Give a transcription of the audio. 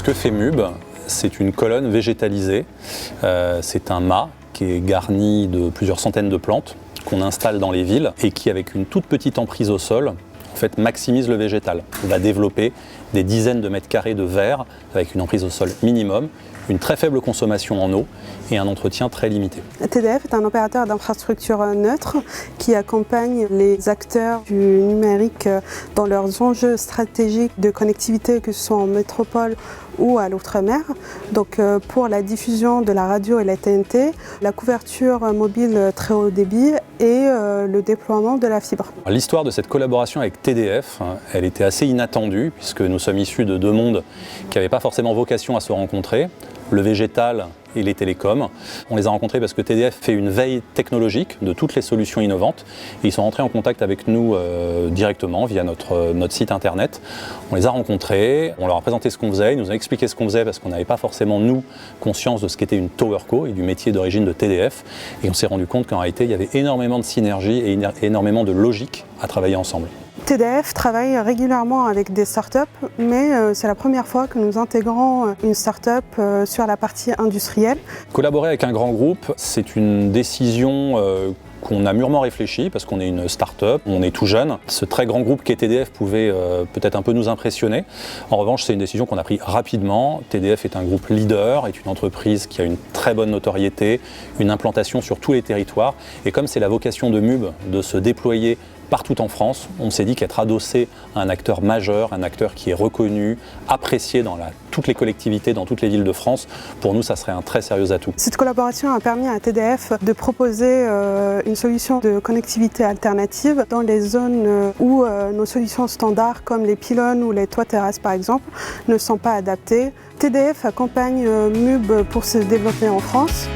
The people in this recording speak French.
que fait MUB? C'est une colonne végétalisée. C'est un mât qui est garni de plusieurs centaines de plantes qu'on installe dans les villes et qui, avec une toute petite emprise au sol, en fait, maximise le végétal. On va développer des dizaines de mètres carrés de verre avec une emprise au sol minimum, une très faible consommation en eau et un entretien très limité. TDF est un opérateur d'infrastructure neutre qui accompagne les acteurs du numérique dans leurs enjeux stratégiques de connectivité, que ce soit en métropole ou à l'outre-mer. Donc pour la diffusion de la radio et la TNT, la couverture mobile très haut débit et le déploiement de la fibre. L'histoire de cette collaboration avec TDF, elle était assez inattendue puisque nous sommes issus de deux mondes qui n'avaient pas forcément vocation à se rencontrer, le végétal et les télécoms. On les a rencontrés parce que TDF fait une veille technologique de toutes les solutions innovantes et ils sont rentrés en contact avec nous directement via notre site internet. On les a rencontrés, on leur a présenté ce qu'on faisait, ils nous ont expliqué ce qu'on faisait parce qu'on n'avait pas forcément nous conscience de ce qu'était une TowerCo et du métier d'origine de TDF et on s'est rendu compte qu'en réalité il y avait énormément de synergie et énormément de logique à travailler ensemble. TDF travaille régulièrement avec des startups, mais c'est la première fois que nous intégrons une startup sur la partie industrielle. Collaborer avec un grand groupe, c'est une décision qu'on a mûrement réfléchi parce qu'on est une start-up, on est tout jeune. Ce très grand groupe qu'est TDF pouvait peut-être un peu nous impressionner. En revanche, c'est une décision qu'on a prise rapidement. TDF est un groupe leader, est une entreprise qui a une très bonne notoriété, une implantation sur tous les territoires. Et comme c'est la vocation de MUB de se déployer partout en France, on s'est dit qu'être adossé à un acteur majeur, un acteur qui est reconnu, apprécié dans toutes les collectivités, dans toutes les villes de France, pour nous, ça serait un très sérieux atout. Cette collaboration a permis à TDF de proposer une solution de connectivité alternative dans les zones où nos solutions standards, comme les pylônes ou les toits terrasses par exemple, ne sont pas adaptées. TDF accompagne MUB pour se développer en France.